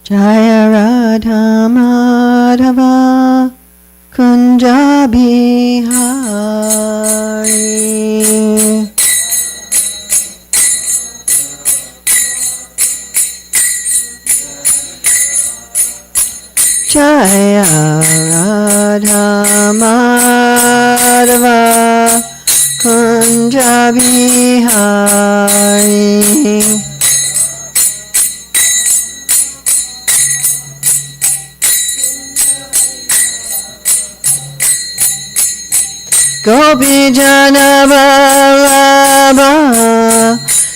Jaya Radha Madhava Kunja Bihari. Jaya Radha Madhava Kunja Bihari. Gopi Jana Vallabha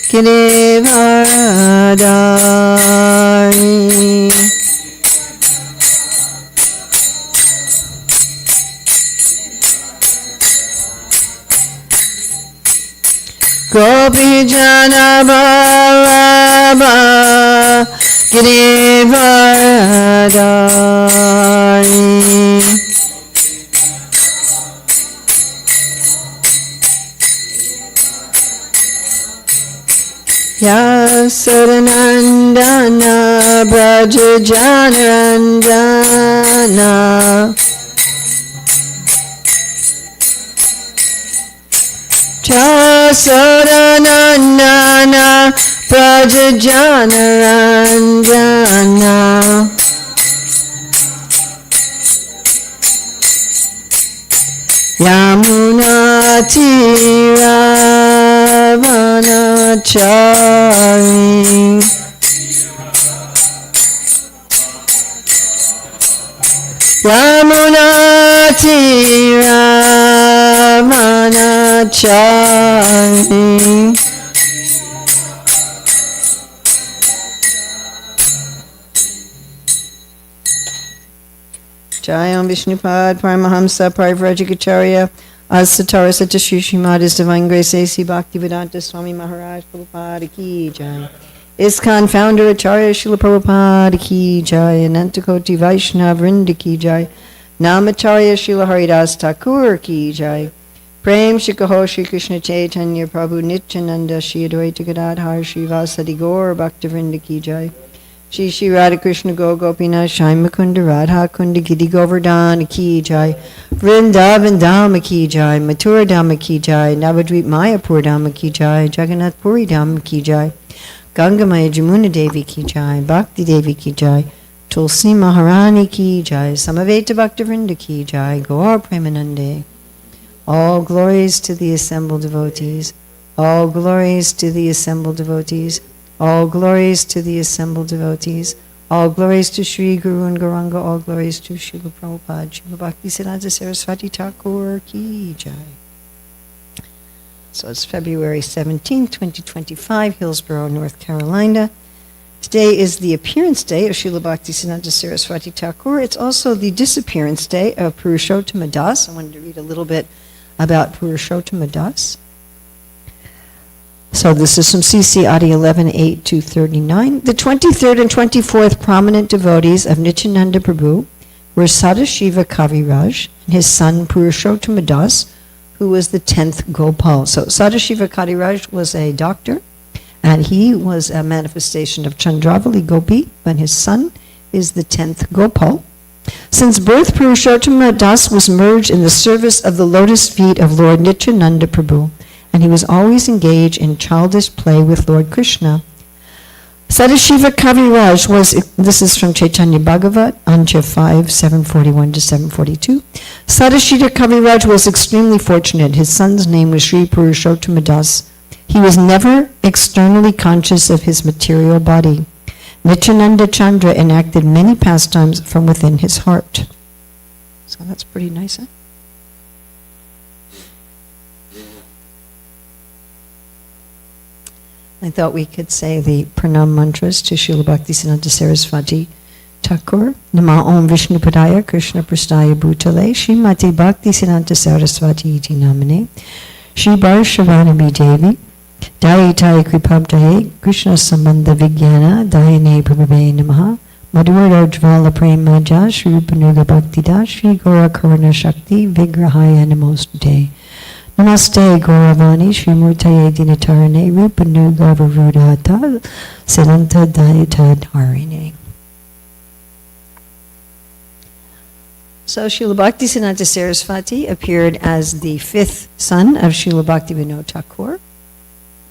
Girivardhari. Gopi Jana Vallabha Girivardhari. Yasaranandana Braja Janarandana. Yasaranandana Braja Janarandana. Yamuna Tira Vanachari. Yamuna Tira Vanachari. Jayam Vishnupad Paramahamsa Parivrajikacharya Asatara Satashri Srimad His Divine Grace A.C. Bhaktivedanta Swami Maharaj Prabhupada Ki Jai. ISKCON Founder Acharya Srila Prabhupada Ki Jai. Anantakoti Vaishnava Vrinda Ki Jai. Namacharya Srila Haridas Thakur Ki Jai. Prem Shikaho Shri Krishna Chaitanya Prabhu Nityananda Shri Advaita Gadadhar Shri Vasadi Gaur Bhakta Vrinda Ki Jai. Shri Shri Radha Krishna Go Gopinath Shai Mukunda Radha Kunda Giri Govardhan Ki Jai. Vrindavan Dhama Ki Jai. Mathura Dhama Ki Jai. Navadvip Mayapur Dhama Ki Jai. Jagannath Puri Dhama Ki Jai. Gangamaya Jamuna Devi Ki Jai. Bhakti Devi Ki Jai. Tulsi Maharani Ki Jai. Samaveta Bhakta Vrinda Ki Jai. Gaur Premanande. All glories to the assembled devotees. All glories to the assembled devotees. All glories to the assembled devotees. All glories to Sri Guru and Gauranga. All glories to Srila Prabhupada. Srila Bhaktisiddhanta Saraswati Thakur Ki Jai. So it's February 17, 2025, Hillsborough, North Carolina. Today is the appearance day of Srila Bhaktisiddhanta Saraswati Thakur. It's also the disappearance day of Purushottama Das. I wanted to read a little bit about Purushottama Das. So this is from CC Adi 11.8-239. The 23rd and 24th prominent devotees of Nityananda Prabhu were Sadashiva Kaviraj and his son Purushottama Das, who was the 10th Gopal. So Sadashiva Kaviraj was a doctor, and he was a manifestation of Chandravali Gopi, and his son is the 10th Gopal. Since birth, Purushottama Das was merged in the service of the lotus feet of Lord Nityananda Prabhu, and he was always engaged in childish play with Lord Krishna. Sadashiva Kaviraj was, this is from Chaitanya Bhagavat, Anja 5, 741 to 742. Sadashiva Kaviraj was extremely fortunate. His son's name was Sri Purushottama Das. He was never externally conscious of his material body. Nityananda Chandra enacted many pastimes from within his heart. So that's pretty nice, huh? I thought we could say the pranam mantras to Srila Bhaktisiddhanta Saraswati Thakur. Nama Om Vishnu Padaya Krishna Prastaya Bhutale Srimati Bhaktisiddhanta Saraswati iti namane Shri Varshavanabi Devi Dayitai Kripabdaye Krishna Sambandha Vijnana Dayane Prabhabe Namaha Madhura Jvala Premaja Shri Rupanuga Bhaktida Shri Gora Karuna Shakti Vigrahaya Namostute Namaste Gauravani Shri Murtaye Dinatarane Rupanuga Varudhata Siddhanta Dayata Dharine. So Srila Bhaktisiddhanta Saraswati appeared as the fifth son of Srila Bhaktivinoda Thakur.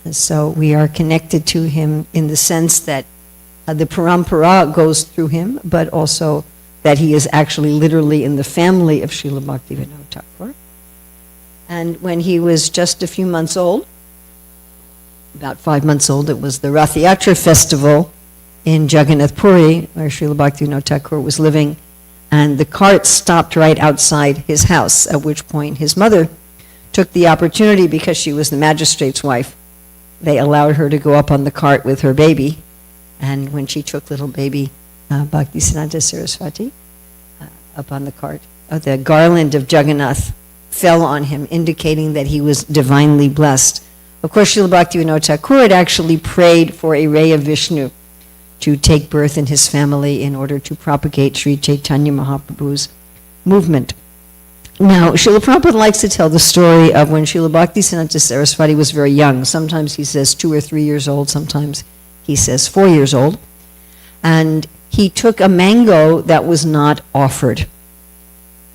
And so we are connected to him in the sense that the parampara goes through him, but also that he is actually literally in the family of Srila Bhaktivinoda Thakur. And when he was just a few months old, about 5 months old, it was the Rath Yatra festival in Jagannath Puri, where Srila Bhaktivinoda Thakur was living, and the cart stopped right outside his house, at which point his mother took the opportunity, because she was the magistrate's wife. They allowed her to go up on the cart with her baby, and when she took little baby Bhaktisiddhanta Saraswati up on the cart, the garland of Jagannath fell on him, indicating that he was divinely blessed. Of course, Srila Bhaktivinoda Thakur had actually prayed for a ray of Vishnu to take birth in his family in order to propagate Sri Chaitanya Mahaprabhu's movement. Now, Srila Prabhupada likes to tell the story of when Srila Bhaktisiddhanta Saraswati was very young. Sometimes he says 2 or 3 years old, sometimes he says 4 years old. And he took a mango that was not offered.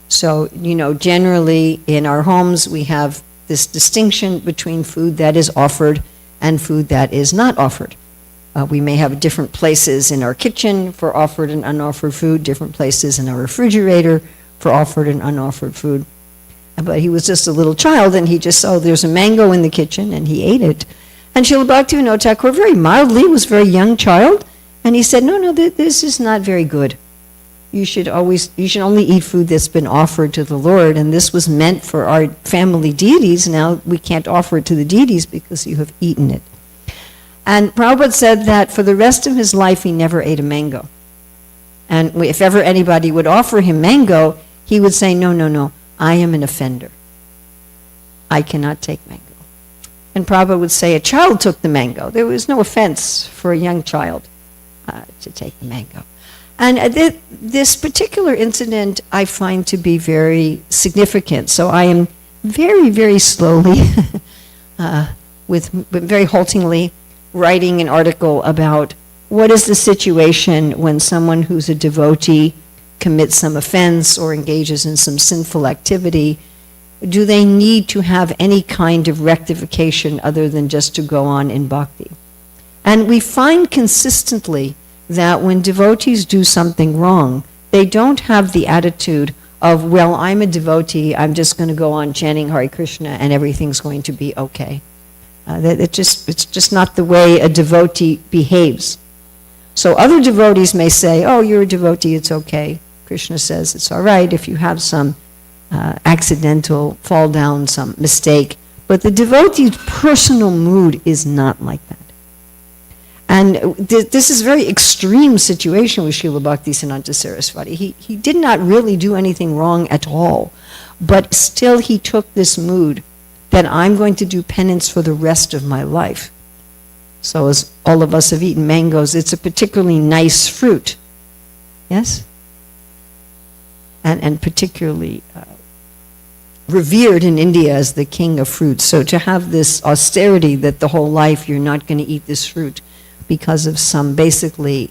So, generally in our homes we have this distinction between food that is offered and food that is not offered. We may have different places in our kitchen for offered and unoffered food, different places in our refrigerator for offered and unoffered food. But he was just a little child, and he just saw there's a mango in the kitchen, and he ate it. And Srila Bhaktivinoda Thakur very mildly, was a very young child, and he said, no, this is not very good. You should only eat food that's been offered to the Lord, and this was meant for our family deities. Now we can't offer it to the deities because you have eaten it. And Prabhupada said that for the rest of his life he never ate a mango. And if ever anybody would offer him mango, he would say, no, I am an offender. I cannot take mango. And Prabhupada would say, a child took the mango. There was no offense for a young child to take the mango. And this particular incident I find to be very significant. So I am very, very slowly, very haltingly, writing an article about what is the situation when someone who's a devotee commits some offense or engages in some sinful activity. Do they need to have any kind of rectification other than just to go on in bhakti? And we find consistently that when devotees do something wrong, they don't have the attitude of, well, I'm a devotee, I'm just going to go on chanting Hare Krishna and everything's going to be okay. It's just not the way a devotee behaves. So other devotees may say, oh, you're a devotee, it's okay. Krishna says it's all right if you have some accidental fall down, some mistake. But the devotee's personal mood is not like that. And this is a very extreme situation with Srila Bhaktisiddhanta Saraswati. He did not really do anything wrong at all, but still he took this mood that I'm going to do penance for the rest of my life. So as all of us have eaten mangoes, it's a particularly nice fruit. Yes? And particularly revered in India as the king of fruits. So to have this austerity that the whole life you're not going to eat this fruit because of some basically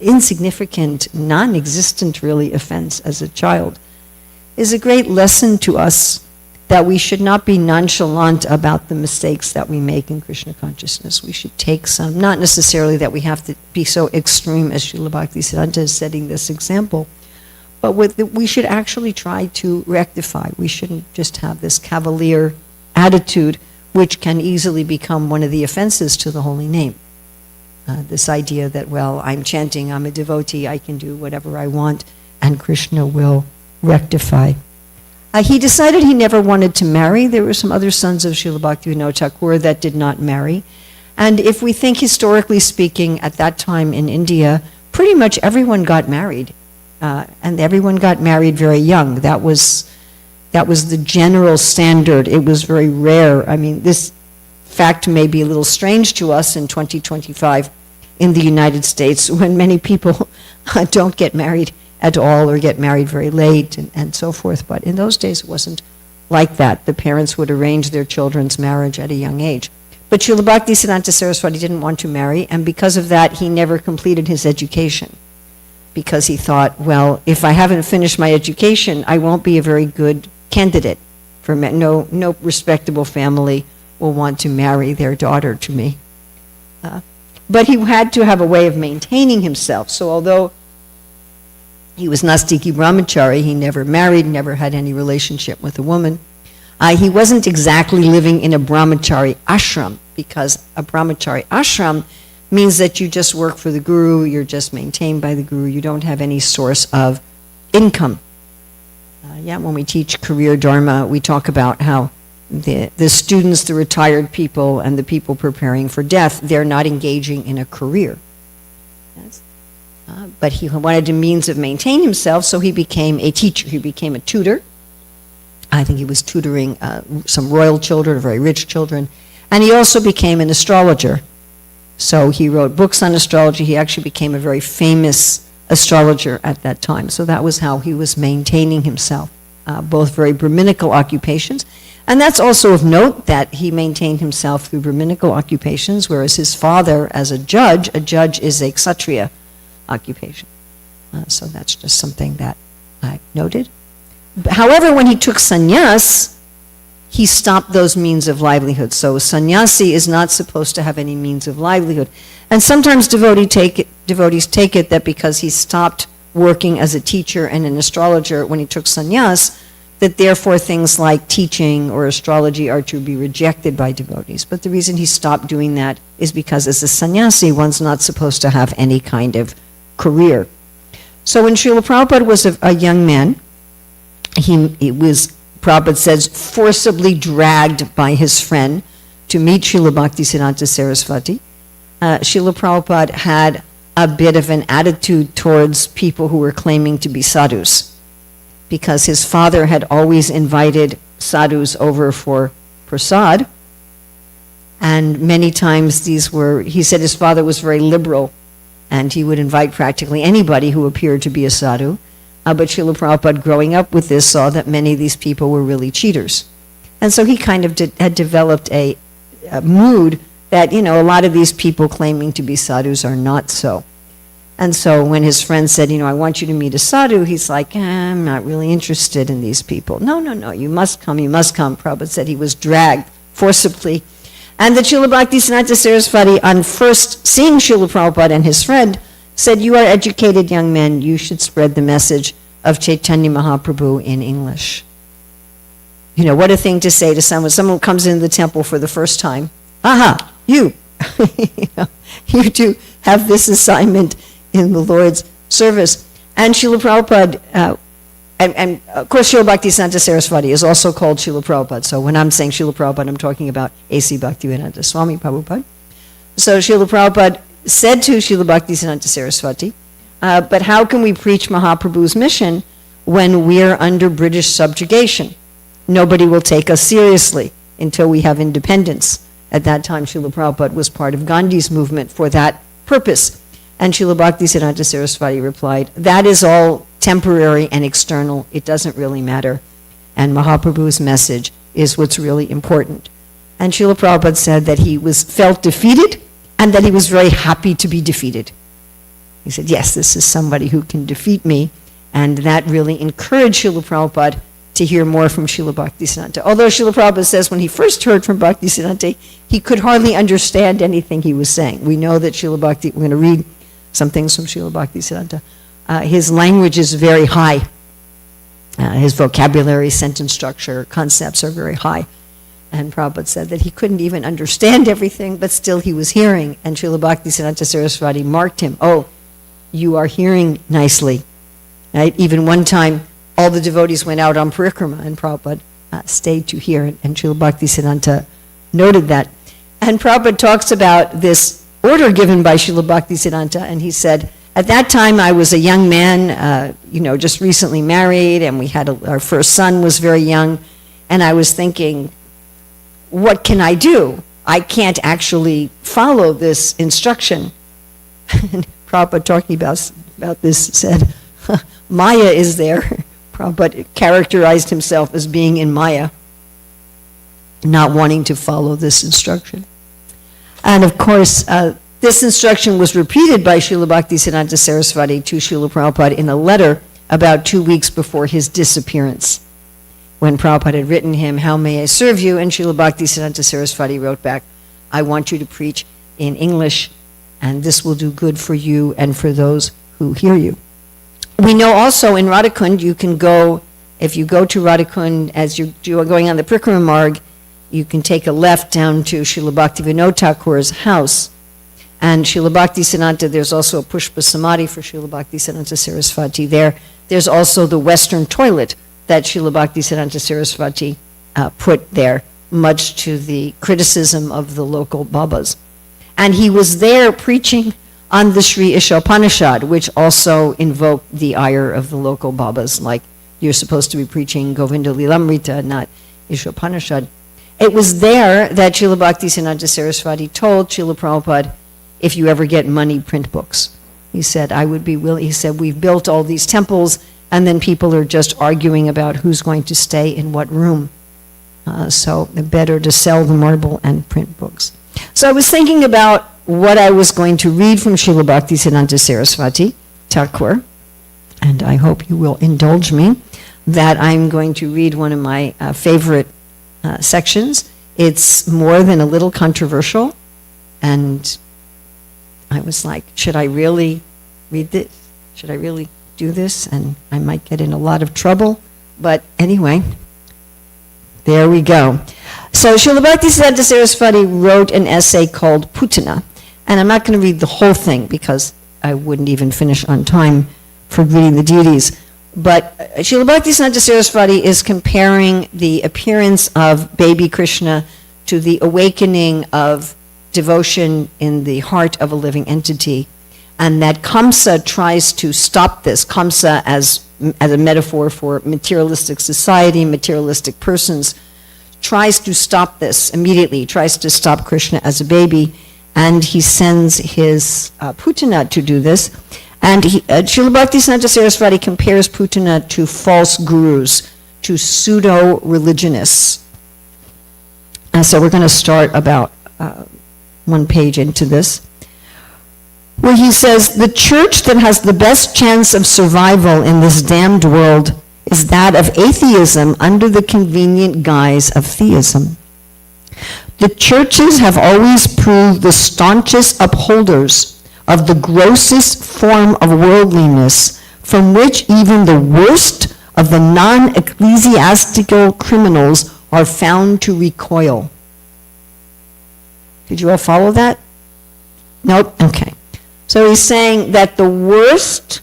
insignificant, non-existent really offense as a child, is a great lesson to us that we should not be nonchalant about the mistakes that we make in Krishna consciousness. We should take some, not necessarily that we have to be so extreme as Srila Bhaktisiddhanta is setting this example, but we should actually try to rectify. We shouldn't just have this cavalier attitude, which can easily become one of the offenses to the holy name. This idea that, well, I'm chanting, I'm a devotee, I can do whatever I want, and Krishna will rectify. He decided he never wanted to marry. There were some other sons of Srila Bhaktivinoda Thakur that did not marry. And if we think historically speaking, at that time in India, pretty much everyone got married. And everyone got married very young. That was the general standard. It was very rare. I mean, this fact may be a little strange to us in 2025 in the United States, when many people don't get married at all or get married very late and so forth. But in those days, it wasn't like that. The parents would arrange their children's marriage at a young age. But Srila Bhaktisiddhanta Saraswati didn't want to marry, and because of that, he never completed his education. Because he thought, well, if I haven't finished my education, I won't be a very good candidate for no respectable family will want to marry their daughter to me. But he had to have a way of maintaining himself. So although he was Nastiki Brahmachari, he never married, never had any relationship with a woman. He wasn't exactly living in a Brahmachari ashram, because a Brahmachari ashram means that you just work for the guru, you're just maintained by the guru, you don't have any source of income. When we teach career dharma, we talk about how the students, the retired people, and the people preparing for death, they're not engaging in a career. But he wanted a means of maintaining himself, so he became a teacher. He became a tutor. I think he was tutoring some royal children, very rich children. And he also became an astrologer. So he wrote books on astrology. He actually became a very famous astrologer at that time. So that was how he was maintaining himself, both very Brahminical occupations. And that's also of note that he maintained himself through Brahminical occupations, whereas his father, as a judge is a Kshatriya occupation. So that's just something that I noted. However, when he took sannyas, he stopped those means of livelihood. So a sannyasi is not supposed to have any means of livelihood. And sometimes devotees take it that because he stopped working as a teacher and an astrologer when he took sannyas, that therefore things like teaching or astrology are to be rejected by devotees. But the reason he stopped doing that is because as a sannyasi, one's not supposed to have any kind of career. So when Srila Prabhupada was a young man, he was, Prabhupada says, forcibly dragged by his friend to meet Srila Bhaktisiddhanta Saraswati. Srila Prabhupada had a bit of an attitude towards people who were claiming to be sadhus, because his father had always invited sadhus over for prasad, and many times he said his father was very liberal, and he would invite practically anybody who appeared to be a sadhu. But Srila Prabhupada, growing up with this, saw that many of these people were really cheaters. And so he kind of had developed a mood that, a lot of these people claiming to be sadhus are not so. And so when his friend said, I want you to meet a sadhu, he's like, I'm not really interested in these people. No, you must come. Prabhupada said he was dragged forcibly. And that Srila Bhaktisiddhanta Saraswati, on first seeing Srila Prabhupada and his friend, said, you are educated young men, you should spread the message of Chaitanya Mahaprabhu in English. What a thing to say to someone who comes into the temple for the first time. Aha, you. You too have this assignment in the Lord's service. And Srila Prabhupada, and of course Srila Bhaktisiddhanta Saraswati is also called Srila Prabhupada. So when I'm saying Srila Prabhupada, I'm talking about A.C. Bhaktivedanta Swami Prabhupada. So Srila Prabhupada said to Srila Bhaktisiddhanta Saraswati, but how can we preach Mahaprabhu's mission when we're under British subjugation? Nobody will take us seriously until we have independence. At that time, Srila Prabhupada was part of Gandhi's movement for that purpose. And Srila Bhaktisiddhanta Saraswati replied, that is all temporary and external. It doesn't really matter. And Mahaprabhu's message is what's really important. And Srila Prabhupada said that he felt defeated, and that he was very happy to be defeated. He said, yes, this is somebody who can defeat me. And that really encouraged Srila Prabhupada to hear more from Srila Bhaktisiddhanta. Although Srila Prabhupada says when he first heard from Bhaktisiddhanta, he could hardly understand anything he was saying. We know that Srila Bhakti, we're going to read some things from Srila Bhaktisiddhanta. His language is very high. His vocabulary, sentence structure, concepts are very high. And Prabhupada said that he couldn't even understand everything, but still he was hearing. And Srila Bhaktisiddhanta Saraswati marked him, oh, you are hearing nicely. Right? Even one time, all the devotees went out on parikrama, and Prabhupada stayed to hear it. And Srila Bhaktisiddhanta noted that. And Prabhupada talks about this order given by Srila Bhaktisiddhanta, and he said, at that time I was a young man, just recently married, and we had our first son was very young, and I was thinking, what can I do? I can't actually follow this instruction. And Prabhupada talking about this said, Maya is there. Prabhupada characterized himself as being in Maya, not wanting to follow this instruction. And of course, this instruction was repeated by Srila Bhaktisiddhanta Saraswati to Srila Prabhupada in a letter about 2 weeks before his disappearance. When Prabhupada had written him, how may I serve you? And Srila Bhaktisiddhanta Saraswati wrote back, I want you to preach in English, and this will do good for you and for those who hear you. We know also in Radhakund, you can go, if you go to Radhakund as you are going on the Parikrama Marg, you can take a left down to Srila Bhaktivinoda Thakur's house. And Srila Bhaktisiddhanta, there's also a Pushpa Samadhi for Srila Bhaktisiddhanta Saraswati there. There's also the Western toilet that Srila Bhaktisiddhanta Saraswati put there, much to the criticism of the local Babas. And he was there preaching on the Sri Ishopanishad, which also invoked the ire of the local Babas, like you're supposed to be preaching Govinda Lilamrita, not Ishopanishad. It was there that Srila Bhaktisiddhanta Saraswati told Srila Prabhupada, if you ever get money, print books. He said, I would be willing. He said, we've built all these temples, and then people are just arguing about who's going to stay in what room. So better to sell the marble and print books. So I was thinking about what I was going to read from Srila Bhaktisiddhanta Saraswati Thakur, and I hope you will indulge me that I'm going to read one of my favorite sections. It's more than a little controversial, and I was like, should I really read this? Should I really do this? And I might get in a lot of trouble, but anyway, there we go. So Srila Bhaktisiddhanta Saraswati wrote an essay called Putana, and I'm not going to read the whole thing because I wouldn't even finish on time for reading the deities. But Srila Bhaktisiddhanta Saraswati is comparing the appearance of baby Krishna to the awakening of devotion in the heart of a living entity, and that Kamsa tries to stop this. Kamsa as a metaphor for materialistic society, materialistic persons, tries to stop this immediately, tries to stop Krishna as a baby, and he sends his Putana to do this. And Srila Bhaktisiddhanta Saraswati compares Putana to false gurus, to pseudo-religionists. And so we're going to start about 1 page into this, where he says, the church that has the best chance of survival in this damned world is that of atheism under the convenient guise of theism. The churches have always proved the staunchest upholders of the grossest form of worldliness, from which even the worst of the non-ecclesiastical criminals are found to recoil. Did you all follow that? Nope? Okay. So he's saying that the worst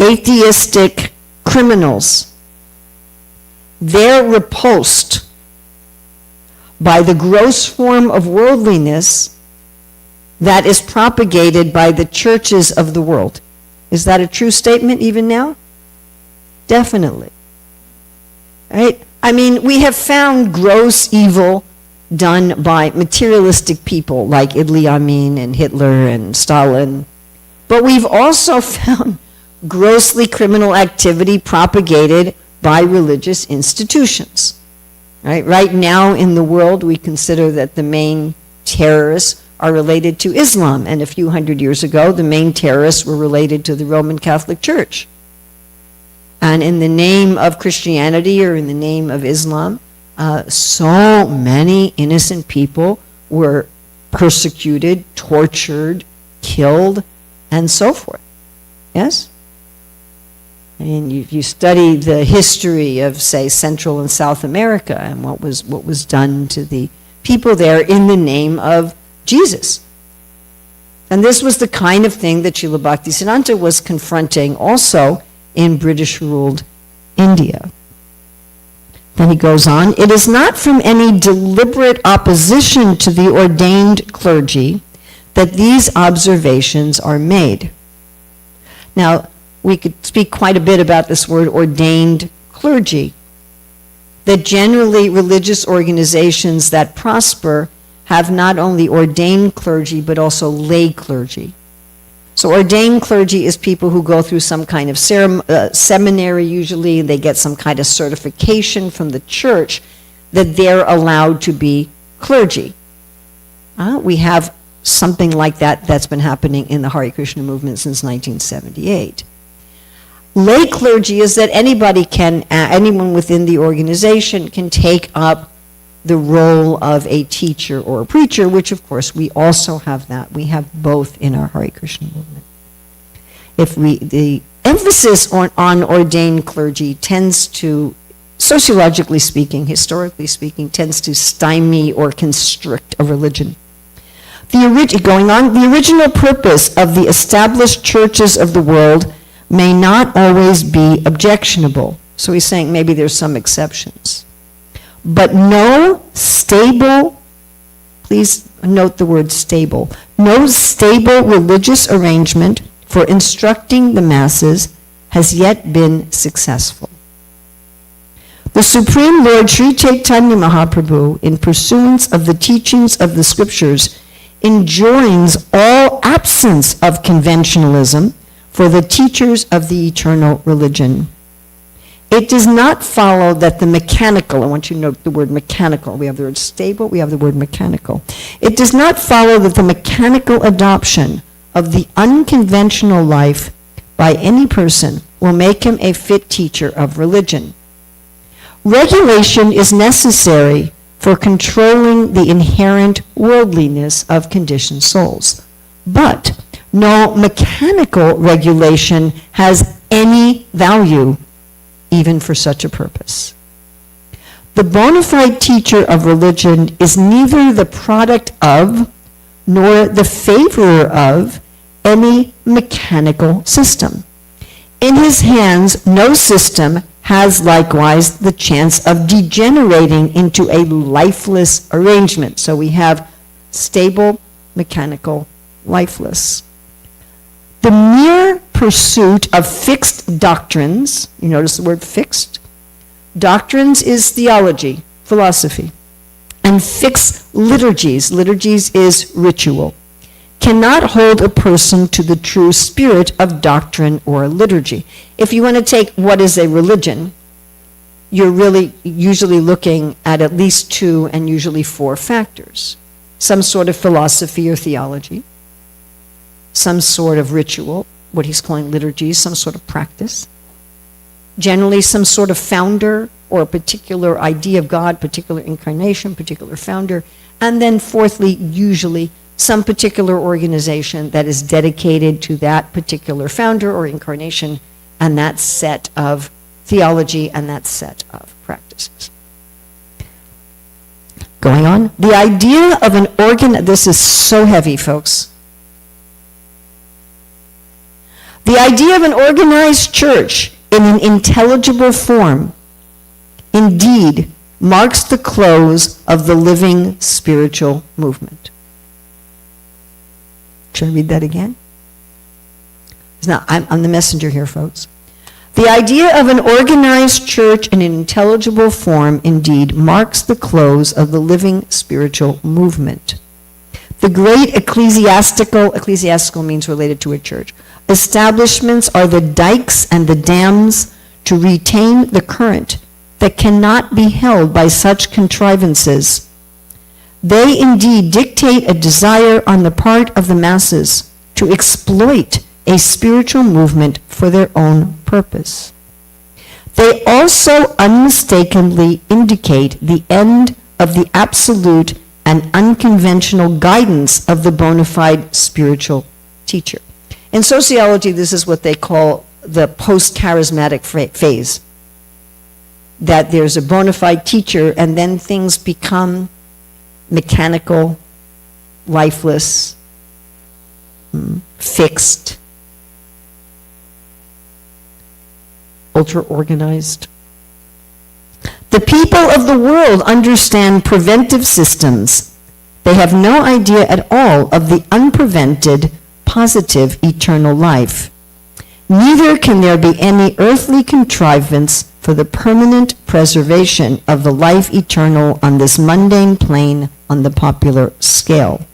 atheistic criminals, they're repulsed by the gross form of worldliness that is propagated by the churches of the world. Is that a true statement even now? Definitely. Right? I mean, we have found gross evil done by materialistic people like Idi Amin and Hitler and Stalin. But we've also found grossly criminal activity propagated by religious institutions. Right now in the world, we consider that the main terrorists are related to Islam, and a few hundred years ago, the main terrorists were related to the Roman Catholic Church. And in the name of Christianity or in the name of Islam, so many innocent people were persecuted, tortured, killed, and so forth. Yes? I mean, you study the history of, say, Central and South America and what was done to the people there in the name of Jesus. And this was the kind of thing that Srila Bhaktisiddhanta was confronting also in British-ruled India. Then he goes on, it is not from any deliberate opposition to the ordained clergy that these observations are made. Now, we could speak quite a bit about this word ordained clergy, that generally religious organizations that prosper have not only ordained clergy, but also lay clergy. So ordained clergy is people who go through some kind of seminary usually, and they get some kind of certification from the church that they're allowed to be clergy. We have something like that that's been happening in the Hare Krishna movement since 1978. Lay clergy is that anyone within the organization can take up the role of a teacher or a preacher, which of course we also have that. We have both in our Hare Krishna movement. The emphasis on ordained clergy tends to, sociologically speaking, historically speaking, tends to stymie or constrict a religion. The original purpose of the established churches of the world may not always be objectionable. So he's saying maybe there's some exceptions. But no stable, please note the word stable, no stable religious arrangement for instructing the masses has yet been successful. The Supreme Lord Sri Chaitanya Mahaprabhu, in pursuance of the teachings of the scriptures, enjoins all absence of conventionalism for the teachers of the eternal religion. It does not follow that the mechanical, I want you to note the word mechanical, we have the word stable, we have the word mechanical. It does not follow that the mechanical adoption of the unconventional life by any person will make him a fit teacher of religion. Regulation is necessary for controlling the inherent worldliness of conditioned souls. But no mechanical regulation has any value even for such a purpose. The bona fide teacher of religion is neither the product of nor the favorer of any mechanical system. In his hands, no system has likewise the chance of degenerating into a lifeless arrangement. So we have stable, mechanical, lifeless. The mere pursuit of fixed doctrines, you notice the word fixed? Doctrines is theology, philosophy. And fixed liturgies is ritual, cannot hold a person to the true spirit of doctrine or liturgy. If you want to take what is a religion, you're really usually looking at least 2 and usually 4 factors. Some sort of philosophy or theology, some sort of ritual, what he's calling liturgies, some sort of practice, generally some sort of founder or a particular idea of God, particular incarnation, particular founder, and then fourthly, usually some particular organization that is dedicated to that particular founder or incarnation and that set of theology and that set of practices. Going on, the idea of an this is so heavy, folks. The idea of an organized church in an intelligible form indeed marks the close of the living spiritual movement. Should I read that again? Now, I'm the messenger here, folks. The idea of an organized church in an intelligible form indeed marks the close of the living spiritual movement. The great ecclesiastical means related to a church, establishments are the dikes and the dams to retain the current that cannot be held by such contrivances. They indeed dictate a desire on the part of the masses to exploit a spiritual movement for their own purpose. They also unmistakably indicate the end of the absolute and unconventional guidance of the bona fide spiritual teacher. In sociology, this is what they call the post-charismatic phase. That there's a bona fide teacher, and then things become mechanical, lifeless, fixed, ultra-organized. The people of the world understand preventive systems. They have no idea at all of the unprevented, positive, eternal life. Neither can there be any earthly contrivance for the permanent preservation of the life eternal on this mundane plane on the popular scale.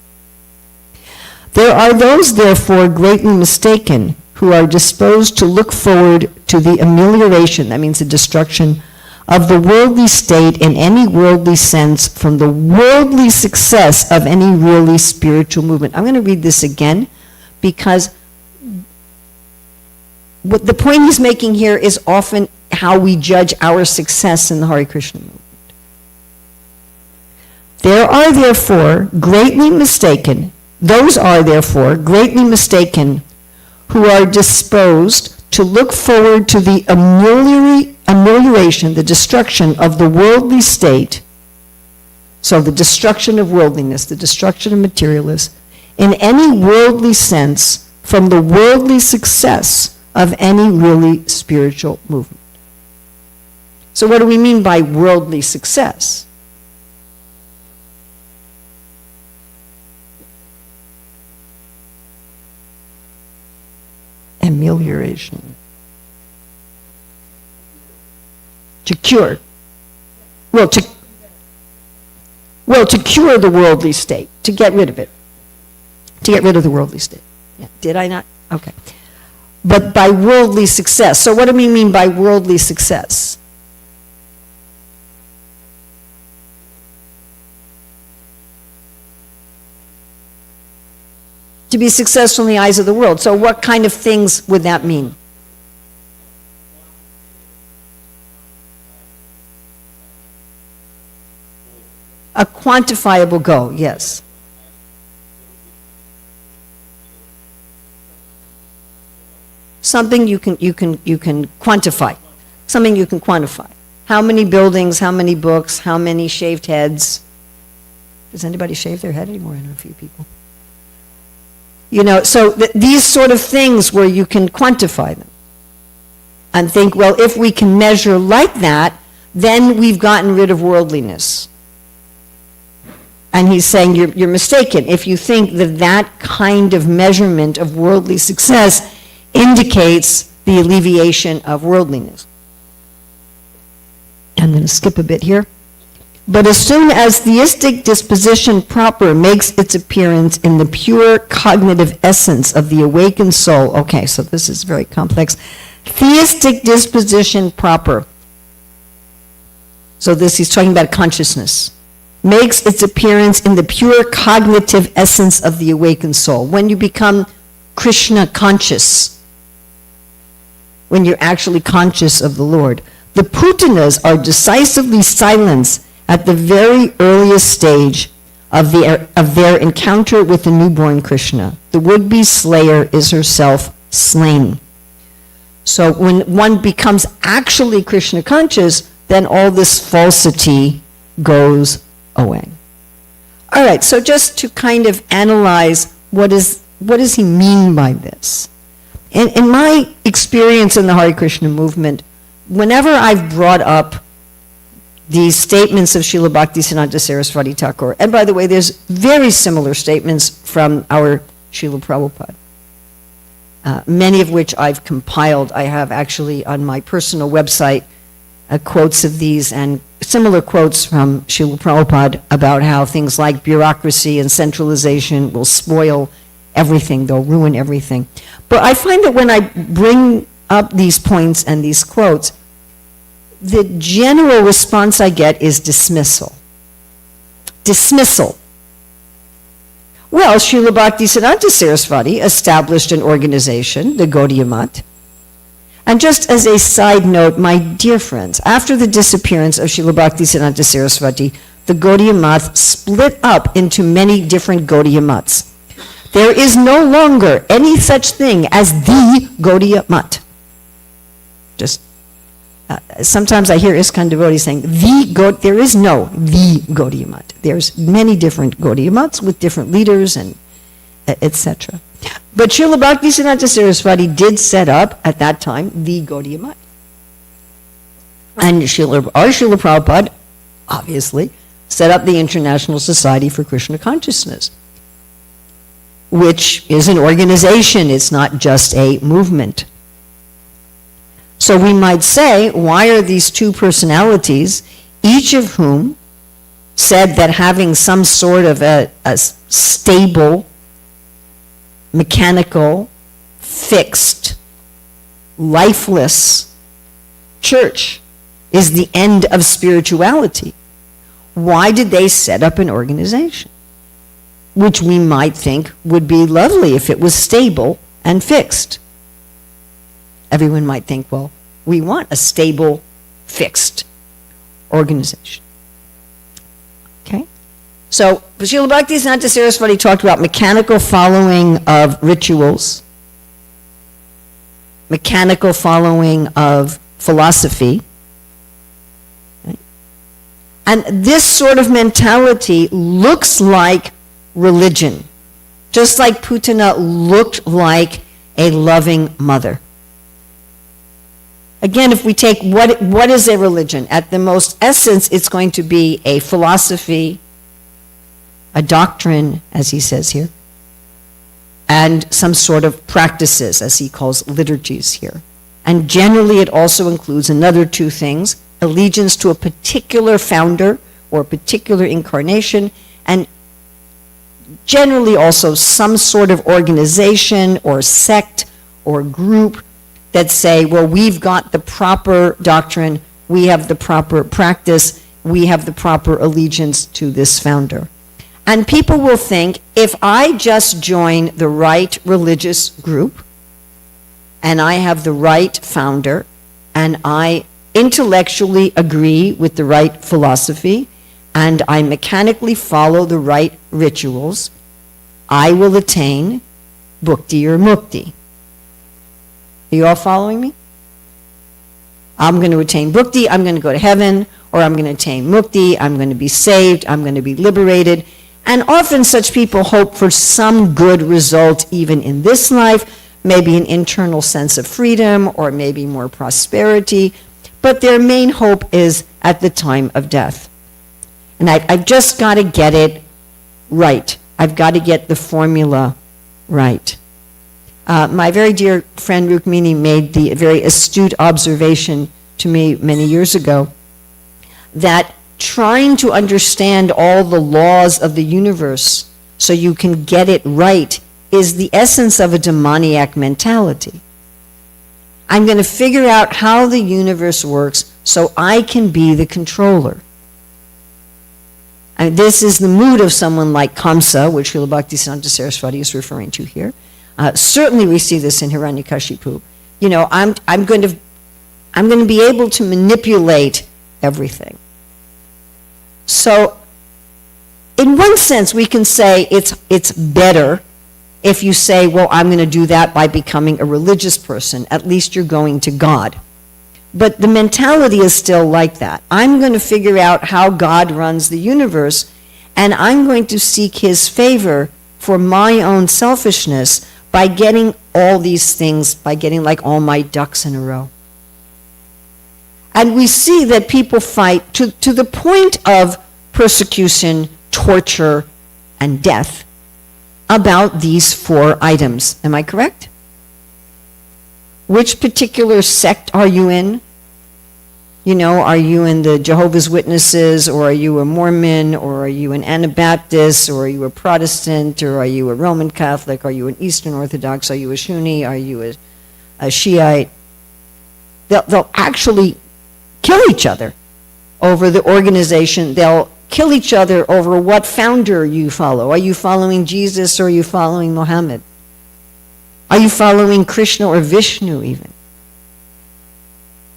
There are those, therefore, greatly mistaken, who are disposed to look forward to the amelioration, that means the destruction, of the worldly state in any worldly sense from the worldly success of any really spiritual movement. I'm going to read this again because what the point he's making here is often how we judge our success in the Hare Krishna movement. Those are therefore greatly mistaken who are disposed to look forward to the amelioration, the destruction of the worldly state, so the destruction of worldliness, the destruction of materialists, in any worldly sense from the worldly success of any really spiritual movement. So what do we mean by worldly success? Amelioration. To cure. Well, to cure the worldly state, to get rid of it. To get rid of the worldly state. Yeah. Did I not? Okay. But by worldly success. So what do we mean by worldly success? To be successful in the eyes of the world. So what kind of things would that mean? A quantifiable goal, yes. Something you can quantify. Something you can quantify. How many buildings, how many books, how many shaved heads? Does anybody shave their head anymore? I know a few people. You know, so these sort of things where you can quantify them and think, well, if we can measure like that, then we've gotten rid of worldliness. And he's saying you're mistaken if you think that that kind of measurement of worldly success indicates the alleviation of worldliness. I'm going to skip a bit here. But as soon as theistic disposition proper makes its appearance in the pure cognitive essence of the awakened soul, okay, so this is very complex. Theistic disposition proper, so this he's talking about consciousness, makes its appearance in the pure cognitive essence of the awakened soul. When you become Krishna conscious, when you're actually conscious of the Lord, the putanas are decisively silenced at the very earliest stage of their encounter with the newborn Krishna. The would-be slayer is herself slain. So when one becomes actually Krishna conscious, then all this falsity goes away. All right, so just to kind of analyze what does he mean by this? In my experience in the Hare Krishna movement, whenever I've brought up these statements of Srila Bhaktisiddhanta Saraswati Thakur, and by the way, there's very similar statements from our Srila Prabhupada, many of which I've compiled. I have actually on my personal website quotes of these and similar quotes from Srila Prabhupada about how things like bureaucracy and centralization will spoil everything, they'll ruin everything. But I find that when I bring up these points and these quotes, the general response I get is dismissal. Dismissal. Well, Srila Bhaktisiddhanta Saraswati established an organization, the Gaudiya Math, And just as a side note, my dear friends, after the disappearance of Srila Bhaktisiddhanta Saraswati, the Gaudiya Math split up into many different Gaudiya Maths. There is no longer any such thing as the Gaudiya Math. Just sometimes I hear ISKCON devotees saying, there is no the Gaudiya Math. There's many different Gaudiya Maths with different leaders and etc. But Srila Bhaktisiddhanta Saraswati did set up, at that time, the Gaudiya Math. And Srila Prabhupada, obviously, set up the International Society for Krishna Consciousness, which is an organization. It's not just a movement. So we might say, why are these two personalities, each of whom said that having some sort of a stable, mechanical, fixed, lifeless church is the end of spirituality? Why did they set up an organization? Which we might think would be lovely if it was stable and fixed. Everyone might think, well, we want a stable, fixed organization. Okay? So, Srila Bhaktisiddhanta Saraswati talked about mechanical following of rituals, mechanical following of philosophy. Right? And this sort of mentality looks like religion, just like Putana looked like a loving mother. Again, if we take what is a religion? At the most essence, it's going to be a philosophy, a doctrine, as he says here, and some sort of practices, as he calls liturgies here. And generally, it also includes another two things: allegiance to a particular founder or a particular incarnation, and generally also some sort of organization or sect or group that say, well, we've got the proper doctrine, we have the proper practice, we have the proper allegiance to this founder. And people will think, if I just join the right religious group, and I have the right founder, and I intellectually agree with the right philosophy, and I mechanically follow the right rituals, I will attain bhukti or mukti. Are you all following me? I'm going to attain bhukti, I'm going to go to heaven, or I'm going to attain mukti, I'm going to be saved, I'm going to be liberated. And often such people hope for some good result even in this life, maybe an internal sense of freedom, or maybe more prosperity, but their main hope is at the time of death. And I've just got to get it right. I've got to get the formula right. My very dear friend Rukmini made the very astute observation to me many years ago that trying to understand all the laws of the universe so you can get it right is the essence of a demoniac mentality. I'm going to figure out how the universe works so I can be the controller. And this is the mood of someone like Kamsa, which Srila Bhaktisiddhanta Saraswati is referring to here. Certainly we see this in Hiranyakashipu. You know, I'm going to be able to manipulate everything. So, in one sense, we can say it's better if you say, well, I'm going to do that by becoming a religious person. At least you're going to God. But the mentality is still like that. I'm going to figure out how God runs the universe, and I'm going to seek his favor for my own selfishness by getting all these things, by getting like all my ducks in a row. And we see that people fight to the point of persecution, torture, and death about these 4 items. Am I correct? Which particular sect are you in? You know, are you in the Jehovah's Witnesses, or are you a Mormon, or are you an Anabaptist, or are you a Protestant, or are you a Roman Catholic, are you an Eastern Orthodox, are you a Sunni, are you a Shiite? They'll actually kill each other over the organization. They'll kill each other over what founder you follow. Are you following Jesus, or are you following Muhammad? Are you following Krishna or Vishnu even?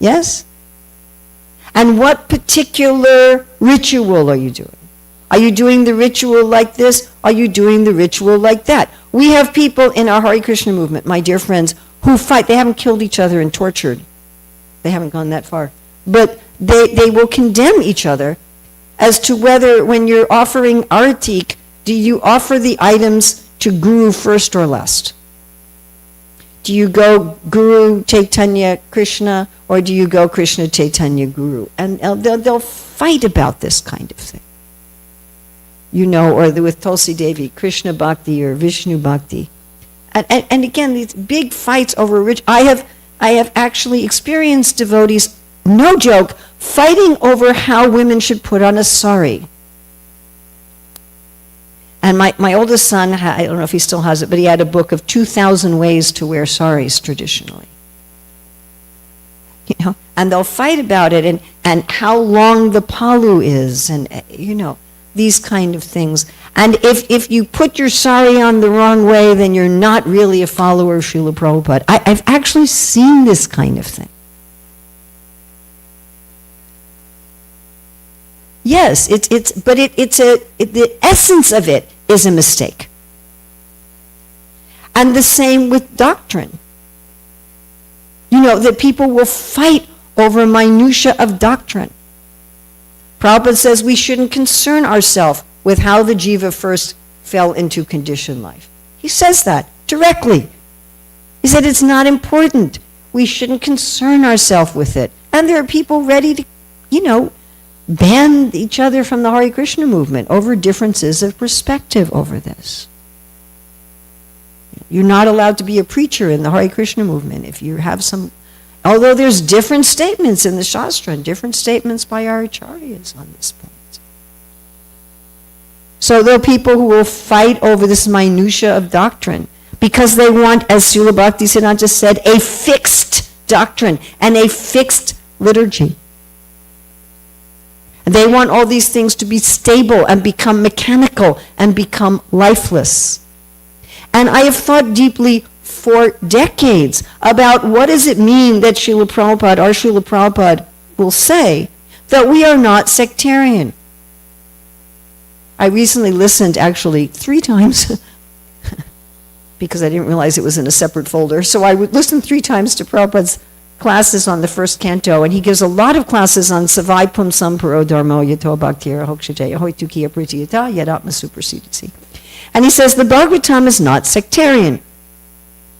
Yes? And what particular ritual are you doing? Are you doing the ritual like this? Are you doing the ritual like that? We have people in our Hare Krishna movement, my dear friends, who fight. They haven't killed each other and tortured. They haven't gone that far. But they will condemn each other as to whether, when you're offering artik, do you offer the items to Guru first or last? Do you go Guru Chaitanya Krishna, or do you go Krishna Chaitanya Guru? And they'll fight about this kind of thing. You know, or with Tulsi Devi, Krishna Bhakti or Vishnu Bhakti. And again, these big fights over I have actually experienced devotees, no joke, fighting over how women should put on a sari. And my oldest son, I don't know if he still has it, but he had a book of 2,000 ways to wear saris traditionally. You know, and they'll fight about it and how long the palu is, and you know, these kind of things. And if you put your sari on the wrong way, then you're not really a follower of Srila Prabhupada. I've actually seen this kind of thing. Yes, the essence of it is a mistake. And the same with doctrine. You know, that people will fight over minutia of doctrine. Prabhupada says we shouldn't concern ourselves with how the jiva first fell into conditioned life. He says that directly. He said it's not important. We shouldn't concern ourselves with it. And there are people ready to, you know, ban each other from the Hare Krishna movement over differences of perspective over this. You're not allowed to be a preacher in the Hare Krishna movement if you have some, although there's different statements in the Shastra and different statements by our acharyas on this point. So there are people who will fight over this minutia of doctrine because they want, as Srila Bhaktisiddhanta just said, a fixed doctrine and a fixed liturgy. And they want all these things to be stable and become mechanical and become lifeless. And I have thought deeply for decades about what does it mean that Srila Prabhupada, our Srila Prabhupada, will say that we are not sectarian. I recently listened actually 3 times because I didn't realize it was in a separate folder. So I would listen 3 times to Prabhupada's classes on the first canto, and he gives a lot of classes on Savai Pumsam Paro Dharmo Yato Bhaktira Hokshajaya Hoitukiya Pritiyata Yadatma Supersidisi. And he says the Bhagavatam is not sectarian. He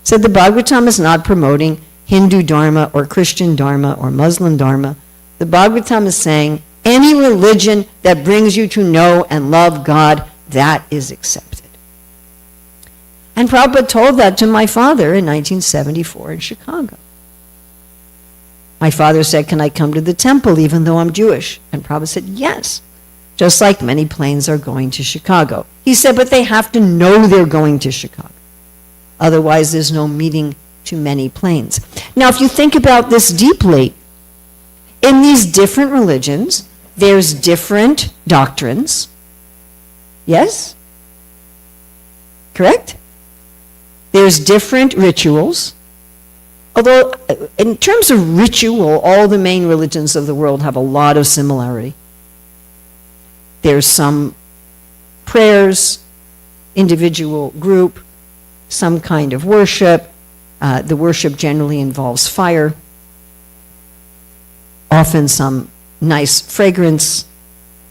said the Bhagavatam is not promoting Hindu Dharma or Christian Dharma or Muslim Dharma. The Bhagavatam is saying any religion that brings you to know and love God, that is accepted. And Prabhupada told that to my father in 1974 in Chicago. My father said, can I come to the temple even though I'm Jewish? And Prabhupada said, yes. Just like many planes are going to Chicago. He said, but they have to know they're going to Chicago. Otherwise, there's no meeting to many planes. Now, if you think about this deeply, in these different religions, there's different doctrines. Yes? Correct? There's different rituals. Although, in terms of ritual, all the main religions of the world have a lot of similarity. There's some prayers, individual, group, some kind of worship. The worship generally involves fire, often some nice fragrance.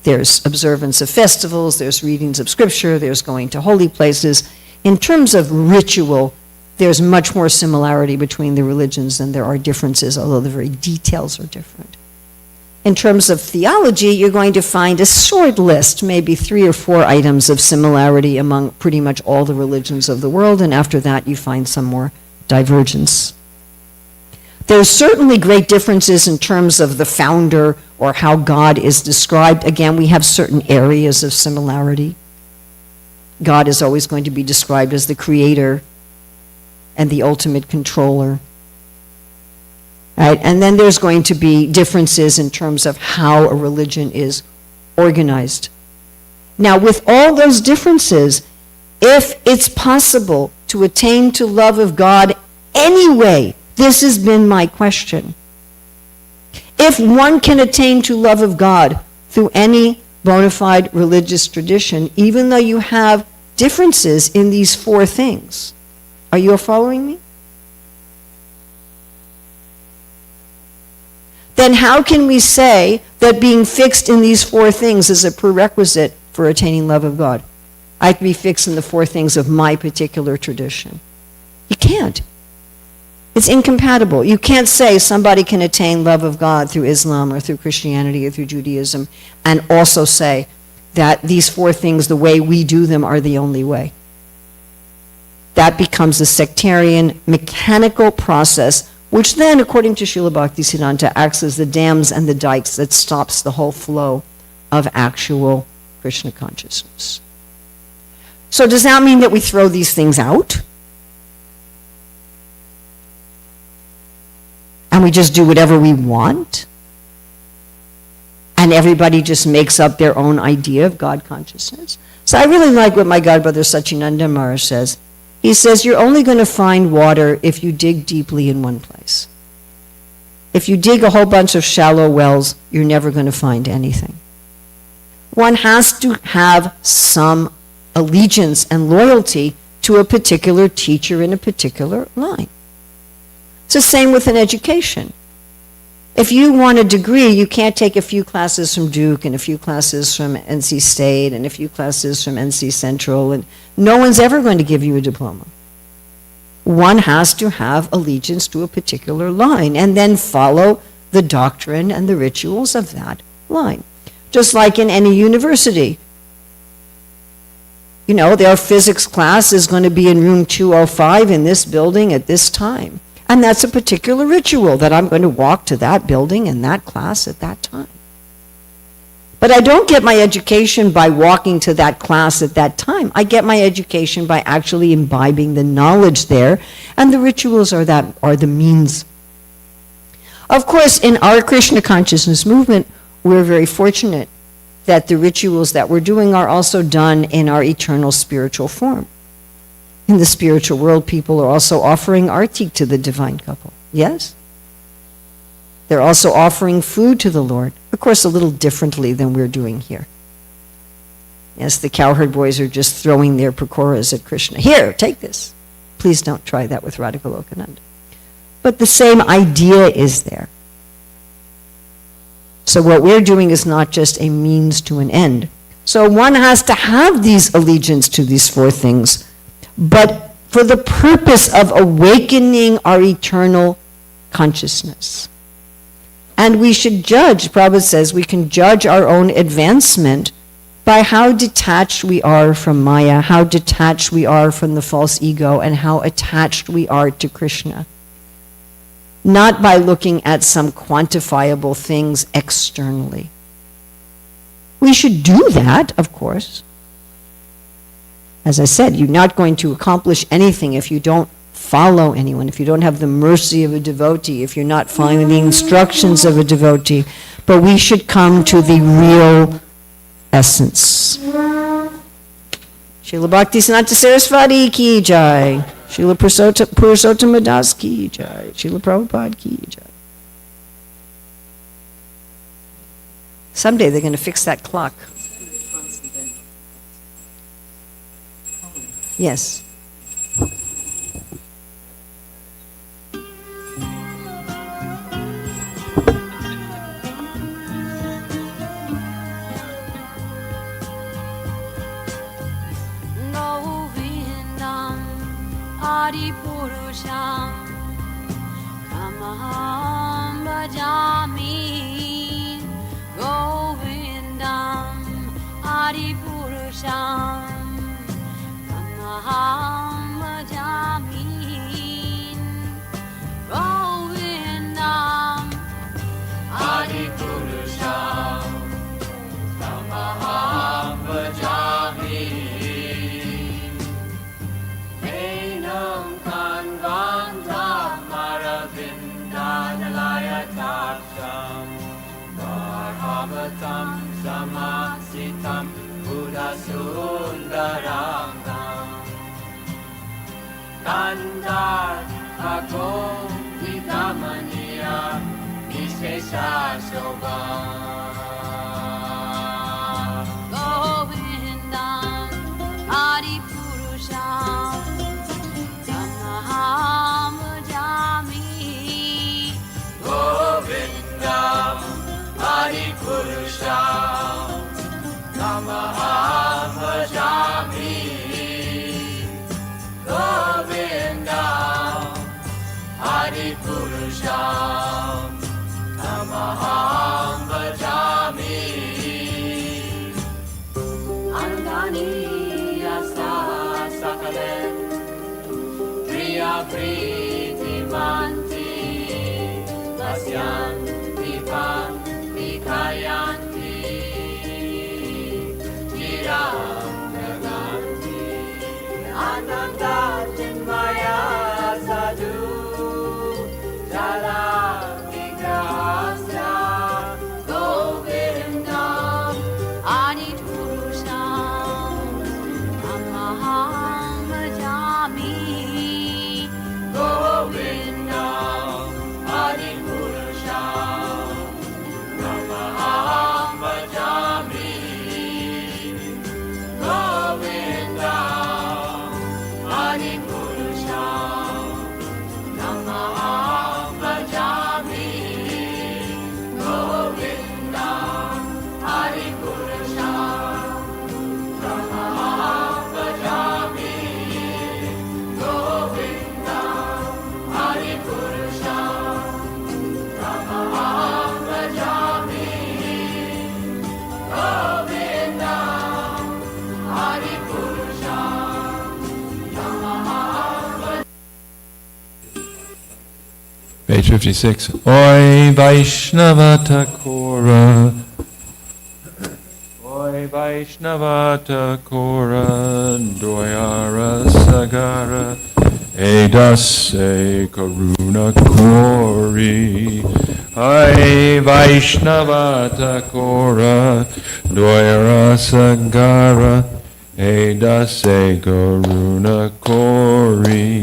There's observance of festivals, there's readings of scripture, there's going to holy places. In terms of ritual, there's much more similarity between the religions than there are differences, although the very details are different. In terms of theology, you're going to find a short list, maybe 3 or 4 items of similarity among pretty much all the religions of the world, and after that you find some more divergence. There's certainly great differences in terms of the founder or how God is described. Again, we have certain areas of similarity. God is always going to be described as the creator and the ultimate controller. Right? And then there's going to be differences in terms of how a religion is organized. Now, with all those differences, if it's possible to attain to love of God anyway, this has been my question. If one can attain to love of God through any bona fide religious tradition, even though you have differences in these four things, are you following me? Then how can we say that being fixed in these four things is a prerequisite for attaining love of God? I have to be fixed in the four things of my particular tradition. You can't. It's incompatible. You can't say somebody can attain love of God through Islam or through Christianity or through Judaism and also say that these four things, the way we do them, are the only way. That becomes a sectarian, mechanical process, which then, according to Srila Bhaktisiddhanta, acts as the dams and the dikes that stops the whole flow of actual Krishna consciousness. So does that mean that we throw these things out? And we just do whatever we want? And everybody just makes up their own idea of God consciousness? So I really like what my godbrother Satchinanda Maharaj says. He says, you're only going to find water if you dig deeply in one place. If you dig a whole bunch of shallow wells, you're never going to find anything. One has to have some allegiance and loyalty to a particular teacher in a particular line. It's the same with an education. If you want a degree, you can't take a few classes from Duke and a few classes from NC State and a few classes from NC Central, and no one's ever going to give you a diploma. One has to have allegiance to a particular line and then follow the doctrine and the rituals of that line. Just like in any university. You know, their physics class is going to be in room 205 in this building at this time. And that's a particular ritual that I'm going to walk to that building and that class at that time. But I don't get my education by walking to that class at that time. I get my education by actually imbibing the knowledge there, and the rituals are the means. Of course, in our Krishna consciousness movement, we're very fortunate that the rituals that we're doing are also done in our eternal spiritual form. In the spiritual world, people are also offering arti to the divine couple. Yes? They're also offering food to the Lord. Of course, a little differently than we're doing here. Yes, the cowherd boys are just throwing their pakoras at Krishna. Here, take this. Please don't try that with Radha Golokananda. But the same idea is there. So what we're doing is not just a means to an end. So one has to have these allegiance to these four things, but for the purpose of awakening our eternal consciousness. And we should judge, Prabhupada says, we can judge our own advancement by how detached we are from Maya, how detached we are from the false ego, and how attached we are to Krishna. Not by looking at some quantifiable things externally. We should do that, of course. As I said, you're not going to accomplish anything if you don't follow anyone, if you don't have the mercy of a devotee, if you're not following the instructions of a devotee. But we should come to the real essence. Srila Bhaktisiddhanta Saraswati ki jai. Srila Purushottam Das ki jai. Srila Prabhupada ki jai. Someday they're going to fix that clock. Yes. Adi Purusham Kamaham Bhajami Govindam Adi Purusham Kamaham Bhajami Govindam Adi Purusham Kamaham Bhajami Samasitam Buddha Govindam Adipurusham Tamaham Bhajami Govindam Adipurusham Tamaham Bhajami Govindam Adipurusham Tamaham Bhajami Anandani Asa Sakale Priya Priti Manti Vasyanti Panti Kayanti Chiram Naganti Ananda Chinmaya Sadhu Jala Vigrahasya Govindam Adipurusham Tamaham Bhajami Govindam Adipurusham Tamaham Bhajami Govindam Adipurusham Tamaham Bhajami Govindam Adipurusham Tamaham Bhajami Govindam Adipurusham Tamaham Bhajami Govindam Adipurusham Page 56. Oi Vaishnavatakura. Oi Vaishnavatakura. Doyara Sagara. Edase Karuna Kori. Oi Vaishnavatakura. Doyara Sagara. Edase Karuna Kori.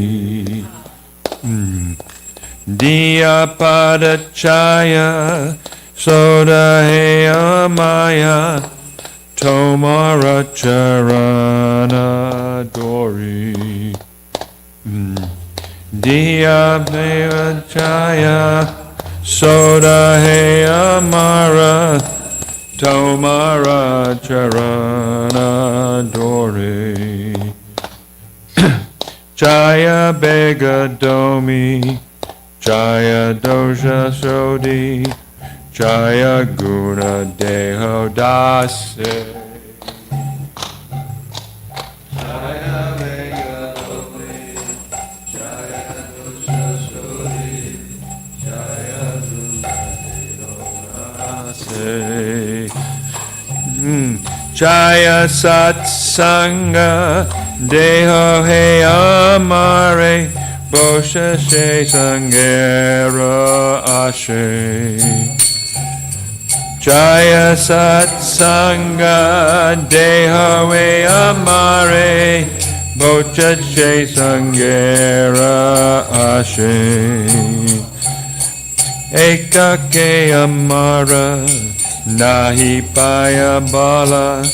Diya Padachaya Sodaheya Maya Tomara Charana Dori Diya Padachaya Sodaheya Mara Tomara Charana Dori Jaya Begadomi Jaya Dosha Sodi, Jaya Guna Deho Dase. Jaya Vega Domi, Jaya Dosha Sodi, Jaya Guna Deho Dase. Jaya Satsanga, Deho He Amare, Bosha She Sangera Ashe Jaya Satsanga Deha We Amare Bosha She Sangera Ashe Ekake Amara Nahi Paya Bala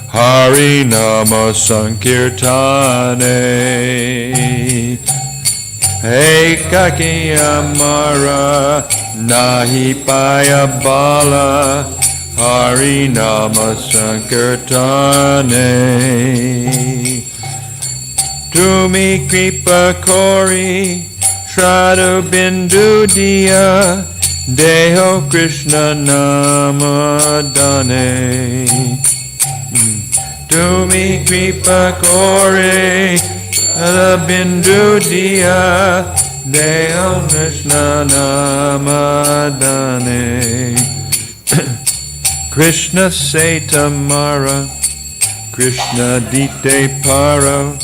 Hari Nama Sankirtane Ekaki Amara Nahi Paya Bala Hari Nama Sankirtane Tumi Kripa Kori Shradu Bindu Diya Deho Krishna Nama Dane Tumi Kripa Kori Bindu Diya Deho Krishna Namadane Krishna Setamara Krishna Dite Paro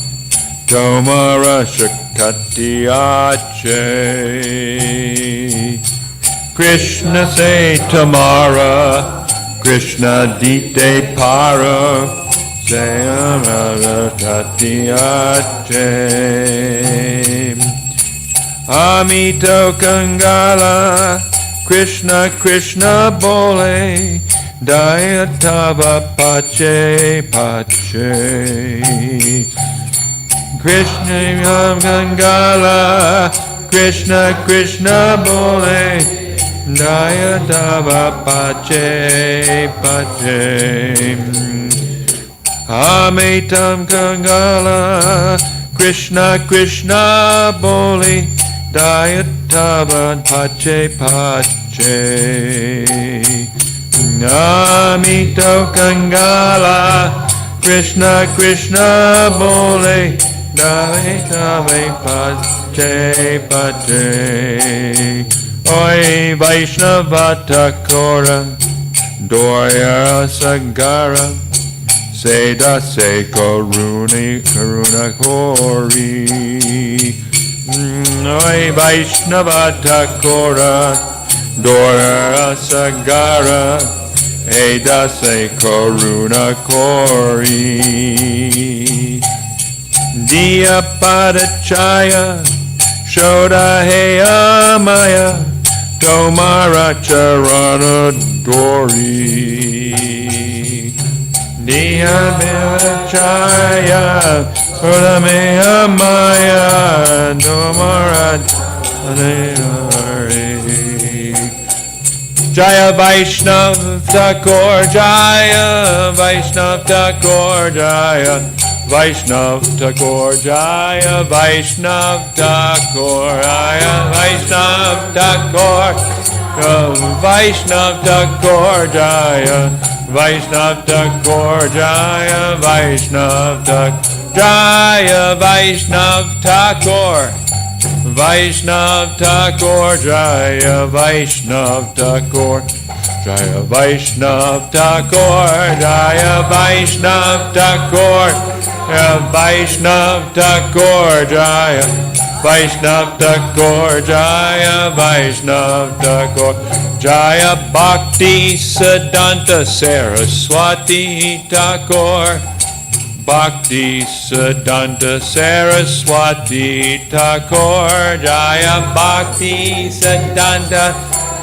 Tomara Shakati Ache Krishna Setamara Krishna Dite Paro Amito Kangala Krishna Krishna Bole, Daya Tava Pache Pache. Krishna Gangala, Krishna Krishna Bole, Daya Tava Pache Pache. Amitam Gangala, Krishna Krishna Bole, Daya Tava Pache Pache. Amito Kangala, Krishna Krishna Bole, Daya Tava Pache Pache. Oi Vaishnava Thakora, Doya Sagara, Seda Se Karuna Kori. Oi Vaishnava Thakora, Dora Sagara, Eda Se Karuna Kori. Diya Padachaya, Shoda Heya Maya, Tomara Charana Dori. Diya Padachaya, Shoda Heya Maya, Tomara Dori. Jaya Vaishnav Thakur, Jaya Vaishnav Thakur, Jaya Vaishnav Thakur, Jaya Vaishnav Thakur, Jaya Vaishnav Thakur, Vaishnav Thakur, Jaya Vaishnav Thakur, Jaya Vaishnav Thakur, Jaya Vaishnav Thakur. Vaishnav Thakur, Jaya Vaishnav Thakur, Jaya Vaishnav Thakur, Jaya Vaishnav Thakur, Jaya Vaishnav Thakur, Jaya Vaishnav Thakur, Jaya Vaishnav Thakur, Jaya Bhakti Siddhanta Saraswati Thakur, Bhakti Siddhanta Saraswati Thakur, Jaya Bhakti Siddhanta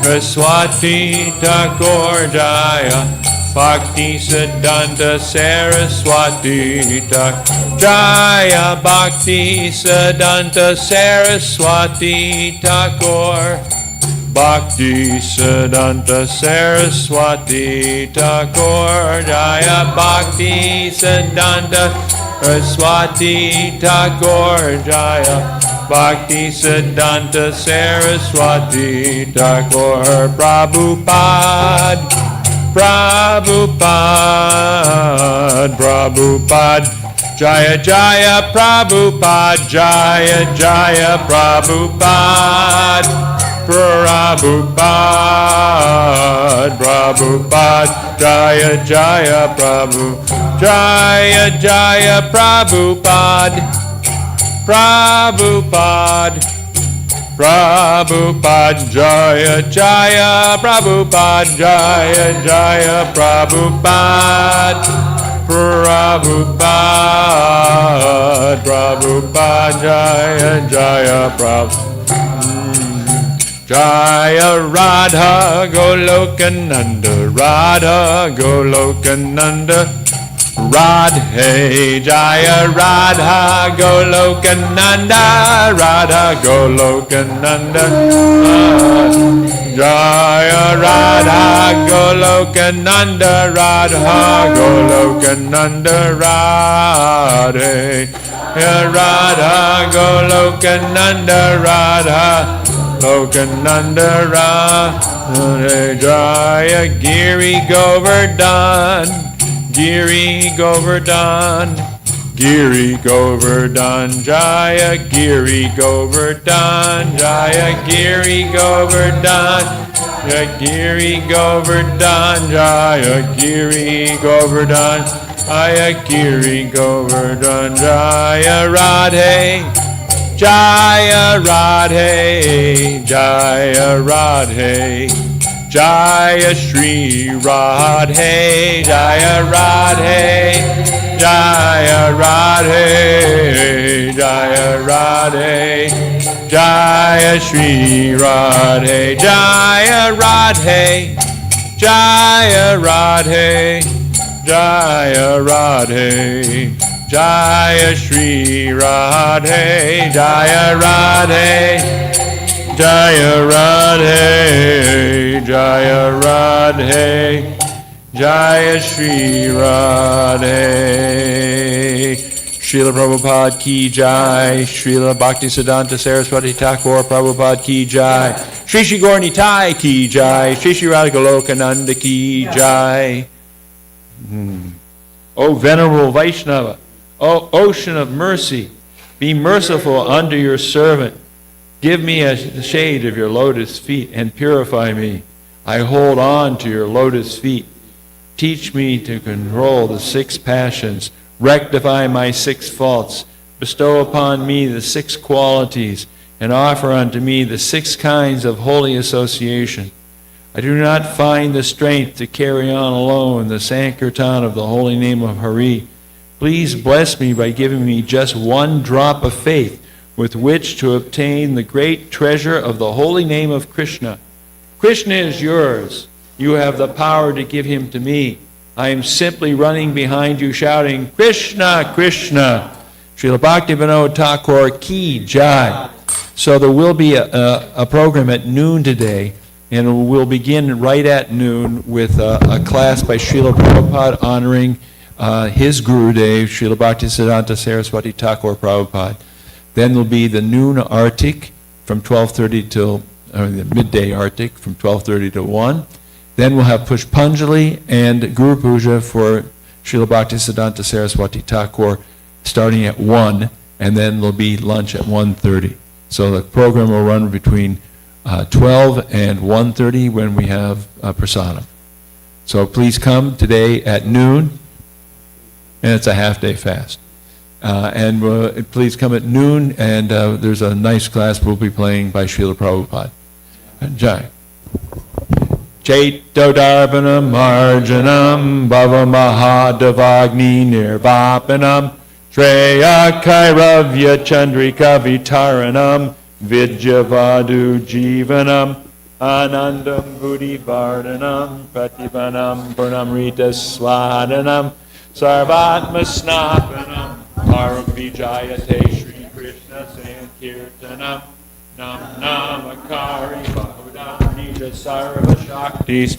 Saraswati Thakur, Jaya Bhakti Siddhanta Saraswati Thakur, Jaya Bhakti Siddhanta Saraswati Thakur, Bhakti Siddhanta Saraswati Thakur, Jaya Bhakti Siddhanta Saraswati Thakur, Jaya Bhakti Siddhanta Saraswati Thakur. Prabhupada, Prabhupada, Prabhupada, Jaya Jaya Prabhupada, Jaya Jaya Prabhupada. Prabhupada, Prabhupada, Jaya Jaya Prabhu, Jaya Jaya Prabhupada, Prabhupada, Prabhupada, Jaya Jaya Prabhupada, Jaya Jaya Prabhupada, Prabhupada, Prabhupada, Jaya Jaya Prabhupada. Jaya Radha Golokananda, Radha Golokananda, Radhe, Jaya Radha Golokananda, Radha Golokananda, Jaya Radha Golokananda, Radha Golokananda, Radhe, Radha Golokananda, Radha Lokananda Radha, Jaya Giri Govardhan, Giri Govardhan, Giri Govardhan, Jaya Giri Govardhan, Jaya Giri Govardhan, Jaya Giri Govardhan, Jaya Giri Govardhan, Jaya Giri Govardhan, Jaya Radhe, Jaya Radhe, Jaya Radhe, Jaya Shri Radhe, Jaya Radhe, Jaya Radhe, Jaya Radhe, Jaya Shri Radhe, Jaya Radhe, Jaya Radhe, Jaya Radhe, Jaya Shri Radhe, Jaya Radhe, Jaya Radhe, Jaya Radhe, Jaya Shri Radhe. Srila Prabhupada ki jai, Srila Bhaktisiddhanta Saraswati Thakur Prabhupada ki jai, Shri Shri Gaur Nitai ki jai, Shri Shri Radha Goloka Nanda ki jai. O Venerable Vaishnava, O Ocean of Mercy, be merciful unto your servant. Give me a shade of your lotus feet and purify me. I hold on to your lotus feet. Teach me to control the 6 passions. Rectify my 6 faults. Bestow upon me the 6 qualities, and offer unto me the 6 kinds of holy association. I do not find the strength to carry on alone the Sankirtan of the holy name of Hari. Please bless me by giving me just 1 drop of faith with which to obtain the great treasure of the holy name of Krishna. Krishna is yours. You have the power to give him to me. I am simply running behind you shouting, Krishna, Krishna. Srila Bhaktivinoda Thakur ki jai. So there will be a program at noon today, and we'll begin right at noon with a class by Srila Prabhupada honoring his Gurudev, Srila Bhaktisiddhanta Saraswati Thakur Prabhupada. Then there'll be the noon Artik from 12:30 till the midday Artik from 12:30 to 1. Then we'll have Pushpanjali and Guru Puja for Srila Bhaktisiddhanta Saraswati Thakur starting at 1, and then there'll be lunch at 1:30. So the program will run between 12 and 1:30 when we have prasadam. So please come today at noon, and it's a half-day fast. And please come at noon, and there's a nice class we'll be playing by Srila Prabhupada. Jai. Chaito Darpanam Marjanam Bhava Mahadavagni Nirvapanam Shreya Kairavya Chandrika Vitaranam Vidyavadu Jivanam Anandam Buddhi Vardhanam Pratipanam Purnamrita Swadanam Sarvatma Snapanam Paravijayate Shri Krishna Sankirtanam Nam Namakari Bahudam Nija Sarva Shaktis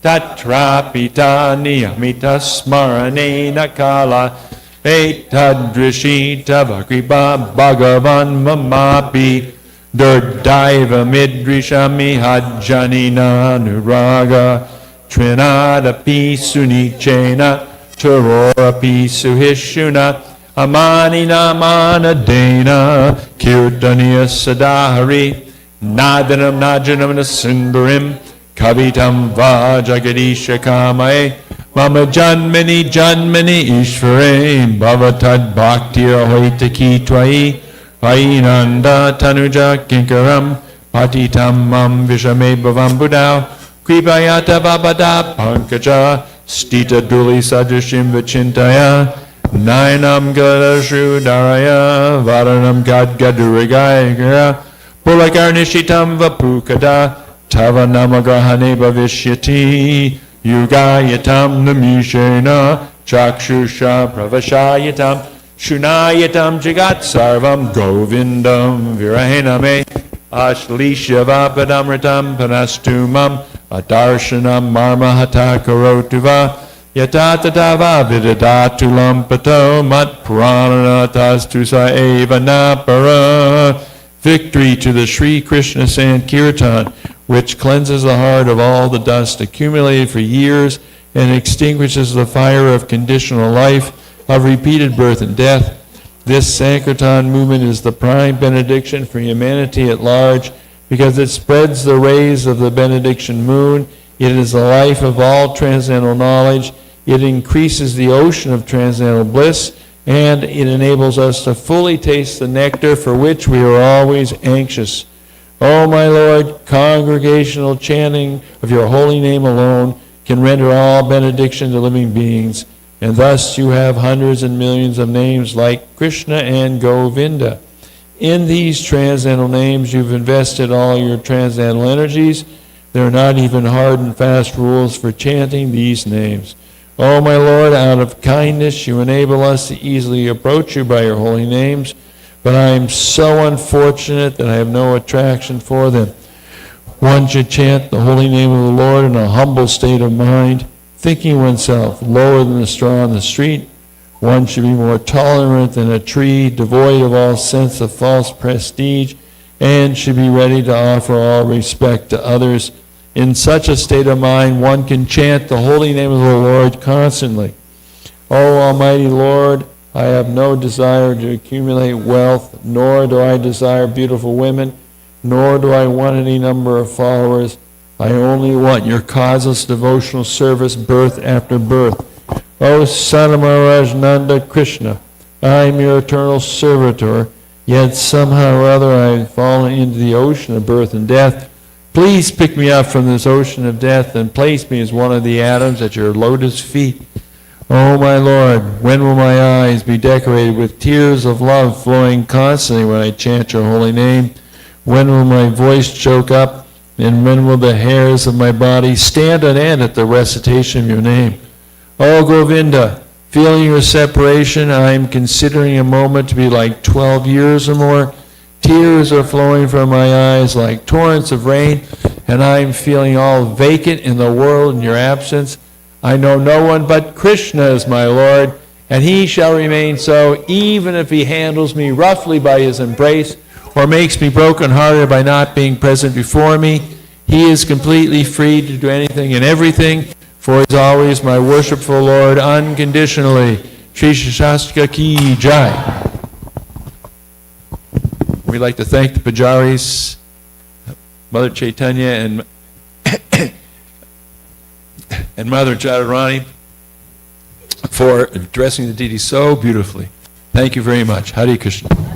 Tatrapita Niyamita Smaranena Kala Etadrishita Vakriba Bhagavan Mamapi Durdaiva Midrishami Hajjanina Nuraga Trinadapi Sunichena Tarorapi Suhishuna Amani Namana Dana Kirtaniya Sadahari Nadanam Najanam Nasundarim Kavitam Vajagadisha Kamae Mama Janmani Janmani Ishvare Bhavatad Bhaktir Hoitaki Twai Vainanda Tanuja Kinkaram Patitam Mam Vishame Bhavam Budao Kripayata Babada Pankaja Stita Duli Sadrishim Vachintaya Nainam Gadashu Daraya Varanam Gadgadurigaya Pulakarnishitam Vapukada Tavanamagrahane Bhavishyati Yugayatam Namishena Chakshusha Pravashayatam Shunayatam Jagat Sarvam Govindam Virahename Ashlisha Vapadamritam Panastumam Adarshanam Marmahata Karotuva Yatatatava Vidadatulam Pato Mat Prananatas Eva Napara. Victory to the Sri Krishna Sankirtan, which cleanses the heart of all the dust accumulated for years and extinguishes the fire of conditional life, of repeated birth and death. This Sankirtan movement is the prime benediction for humanity at large because it spreads the rays of the benediction moon. It is the life of all transcendental knowledge. It increases the ocean of transcendental bliss, and it enables us to fully taste the nectar for which we are always anxious. O my Lord, congregational chanting of your holy name alone can render all benediction to living beings, and thus you have hundreds and millions of names like Krishna and Govinda. In these transcendental names, you've invested all your transcendental energies. There are not even hard and fast rules for chanting these names. Oh, my Lord, out of kindness, you enable us to easily approach you by your holy names, but I am so unfortunate that I have no attraction for them. One should chant the holy name of the Lord in a humble state of mind, thinking oneself lower than the straw on the street. One should be more tolerant than a tree, devoid of all sense of false prestige, and should be ready to offer all respect to others. In such a state of mind, one can chant the holy name of the Lord constantly. O Almighty Lord, I have no desire to accumulate wealth, nor do I desire beautiful women, nor do I want any number of followers. I only want your causeless devotional service birth after birth. O Son of Maharaj Nanda Krishna, I am your eternal servitor, yet somehow or other I have fallen into the ocean of birth and death. Please pick me up from this ocean of death and place me as one of the atoms at your lotus feet. Oh, my Lord, when will my eyes be decorated with tears of love flowing constantly when I chant your holy name? When will my voice choke up, and when will the hairs of my body stand on end at the recitation of your name? Oh, Govinda, feeling your separation, I am considering a moment to be like 12 years or more. Tears are flowing from my eyes like torrents of rain, and I am feeling all vacant in the world in your absence. I know no one but Krishna is my Lord, and he shall remain so even if he handles me roughly by his embrace or makes me broken-hearted by not being present before me. He is completely free to do anything and everything, for he is always my worshipful Lord unconditionally. Shri Shastra Ki Jai. We'd like to thank the Pujaris, Mother Chaitanya and and Mother Radharani for addressing the deity so beautifully. Thank you very much. Hare Krishna.